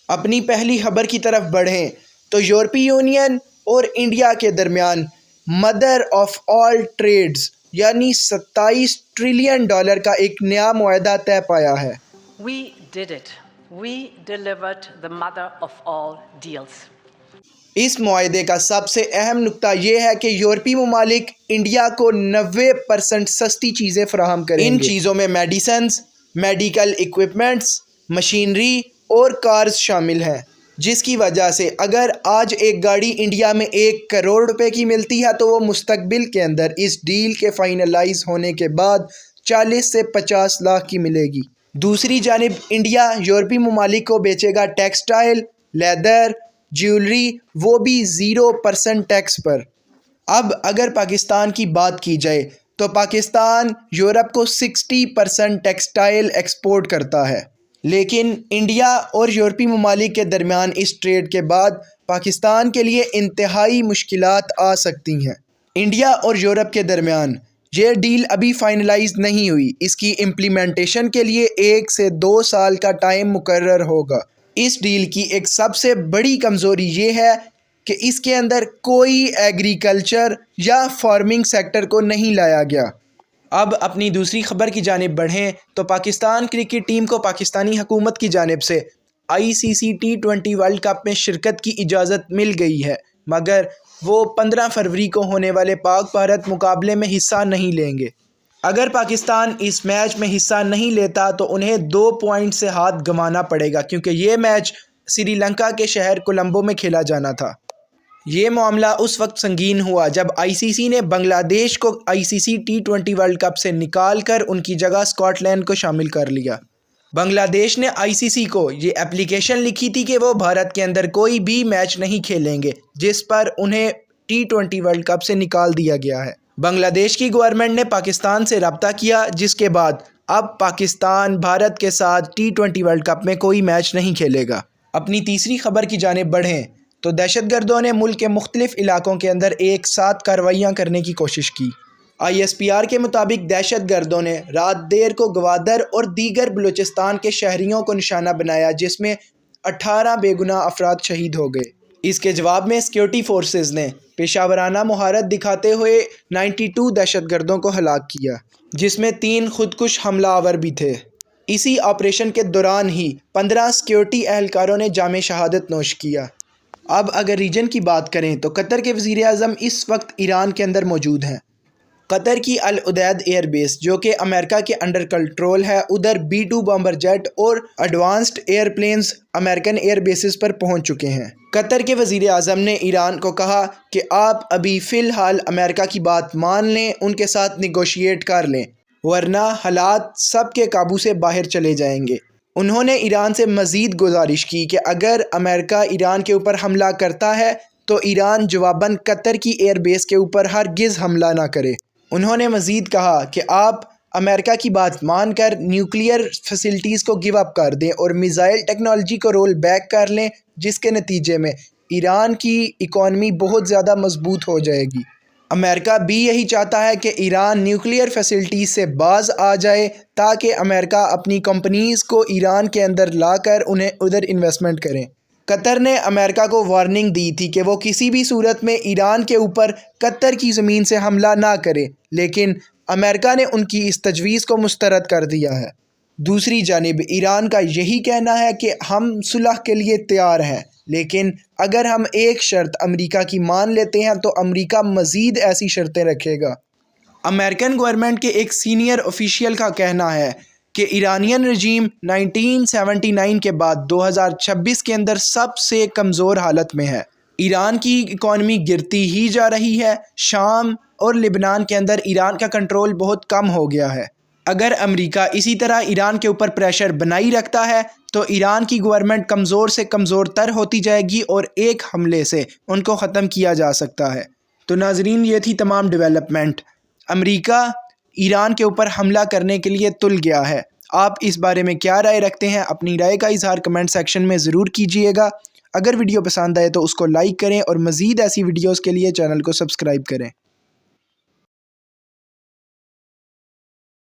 اپنی پہلی خبر کی طرف بڑھیں تو یورپی یونین اور انڈیا کے درمیان مدر آف آل ٹریڈز یعنی 27 ٹریلین ڈالر کا ایک نیا معاہدہ طے پایا ہے۔ We did it. We delivered the mother of all deals. اس معاہدے کا سب سے اہم نکتہ یہ ہے کہ یورپی ممالک انڈیا کو 90% سستی چیزیں فراہم کریں گے۔ ان چیزوں میں میڈیسنز، میڈیکل ایکوپمنٹس، مشینری اور کارز شامل ہیں، جس کی وجہ سے اگر آج ایک گاڑی انڈیا میں 1 کروڑ روپے کی ملتی ہے تو وہ مستقبل کے اندر اس ڈیل کے فائنلائز ہونے کے بعد 40 سے 50 لاکھ کی ملے گی۔ دوسری جانب انڈیا یورپی ممالک کو بیچے گا ٹیکسٹائل، لیدر، جیولری، وہ بھی 0% ٹیکس پر۔ اب اگر پاکستان کی بات کی جائے تو پاکستان یورپ کو 60% ٹیکسٹائل ایکسپورٹ کرتا ہے، لیکن انڈیا اور یورپی ممالک کے درمیان اس ٹریڈ کے بعد پاکستان کے لیے انتہائی مشکلات آ سکتی ہیں۔ انڈیا اور یورپ کے درمیان یہ ڈیل ابھی فائنلائز نہیں ہوئی، اس کی امپلیمنٹیشن کے لیے 1 سے 2 سال کا ٹائم مقرر ہوگا۔ اس ڈیل کی ایک سب سے بڑی کمزوری یہ ہے کہ اس کے اندر کوئی ایگریکلچر یا فارمنگ سیکٹر کو نہیں لایا گیا۔ اب اپنی دوسری خبر کی جانب بڑھیں تو پاکستان کرکٹ ٹیم کو پاکستانی حکومت کی جانب سے ICC T20 ورلڈ کپ میں شرکت کی اجازت مل گئی ہے، مگر وہ 15 فروری کو ہونے والے پاک بھارت مقابلے میں حصہ نہیں لیں گے۔ اگر پاکستان اس میچ میں حصہ نہیں لیتا تو انہیں 2 پوائنٹ سے ہاتھ گنوانا پڑے گا، کیونکہ یہ میچ سری لنکا کے شہر کولمبو میں کھیلا جانا تھا۔ یہ معاملہ اس وقت سنگین ہوا جب ICC نے بنگلہ دیش کو ICC T20 ورلڈ کپ سے نکال کر ان کی جگہ اسکاٹ لینڈ کو شامل کر لیا۔ بنگلہ دیش نے ICC کو یہ اپلیکیشن لکھی تھی کہ وہ بھارت کے اندر کوئی بھی میچ نہیں کھیلیں گے، جس پر انہیں T20 ورلڈ کپ سے نکال دیا گیا ہے۔ بنگلہ دیش کی گورنمنٹ نے پاکستان سے رابطہ کیا، جس کے بعد اب پاکستان بھارت کے ساتھ T20 ورلڈ کپ میں کوئی میچ نہیں کھیلے گا۔ اپنی تیسری خبر کی جانب بڑھیں تو دہشت گردوں نے ملک کے مختلف علاقوں کے اندر ایک ساتھ کارروائیاں کرنے کی کوشش کی۔ ISPR کے مطابق دہشت گردوں نے رات دیر کو گوادر اور دیگر بلوچستان کے شہریوں کو نشانہ بنایا، جس میں 18 بے گناہ افراد شہید ہو گئے۔ اس کے جواب میں سیکیورٹی فورسز نے پیشہ ورانہ مہارت دکھاتے ہوئے 92 دہشت گردوں کو ہلاک کیا، جس میں 3 خودکش حملہ آور بھی تھے۔ اسی آپریشن کے دوران ہی 15 سیکیورٹی اہلکاروں نے جام شہادت نوش کیا۔ اب اگر ریجن کی بات کریں تو قطر کے وزیر اعظم اس وقت ایران کے اندر موجود ہیں۔ قطر کی العدید ایئر بیس جو کہ امریکہ کے انڈر کنٹرول ہے، ادھر B-2 بامبر جیٹ اور advanced airplanes American air bases پر پہنچ چکے ہیں۔ قطر کے وزیر اعظم نے ایران کو کہا کہ آپ ابھی فی الحال امریکہ کی بات مان لیں، ان کے ساتھ نیگوشیٹ کر لیں، ورنہ حالات سب کے قابو سے باہر چلے جائیں گے۔ انہوں نے ایران سے مزید گزارش کی کہ اگر امریکہ ایران کے اوپر حملہ کرتا ہے تو ایران جواباً قطر کی ایئر بیس کے اوپر ہرگز حملہ نہ کرے۔ انہوں نے مزید کہا کہ آپ امریکہ کی بات مان کر نیوکلیئر فیسلٹیز کو گیو اپ کر دیں اور میزائل ٹیکنالوجی کو رول بیک کر لیں، جس کے نتیجے میں ایران کی اکانومی بہت زیادہ مضبوط ہو جائے گی۔ امریکہ بھی یہی چاہتا ہے کہ ایران نیوکلیئر فیسلٹیز سے باز آ جائے تاکہ امریکہ اپنی کمپنیز کو ایران کے اندر لا کر انہیں ادھر انویسٹمنٹ کریں۔ قطر نے امریکہ کو وارننگ دی تھی کہ وہ کسی بھی صورت میں ایران کے اوپر قطر کی زمین سے حملہ نہ کرے، لیکن امریکہ نے ان کی اس تجویز کو مسترد کر دیا ہے۔ دوسری جانب ایران کا یہی کہنا ہے کہ ہم صلح کے لیے تیار ہیں، لیکن اگر ہم ایک شرط امریکہ کی مان لیتے ہیں تو امریکہ مزید ایسی شرطیں رکھے گا۔ امریکن گورنمنٹ کے ایک سینئر آفیشیل کا کہنا ہے کہ ایرانین رجیم 1979 کے بعد 2026 کے اندر سب سے کمزور حالت میں ہے۔ ایران کی اکانومی گرتی ہی جا رہی ہے۔ شام اور لبنان کے اندر ایران کا کنٹرول بہت کم ہو گیا ہے۔ اگر امریکہ اسی طرح ایران کے اوپر پریشر بنائی رکھتا ہے تو ایران کی گورنمنٹ کمزور سے کمزور تر ہوتی جائے گی اور ایک حملے سے ان کو ختم کیا جا سکتا ہے۔ تو ناظرین، یہ تھی تمام ڈیولپمنٹ۔ امریکہ ایران کے اوپر حملہ کرنے کے لیے تل گیا ہے۔ آپ اس بارے میں کیا رائے رکھتے ہیں؟ اپنی رائے کا اظہار کمنٹ سیکشن میں ضرور کیجیے گا۔ اگر ویڈیو پسند آئے تو اس کو لائک کریں اور مزید ایسی ویڈیوز کے لیے چینل کو سبسکرائب کریں۔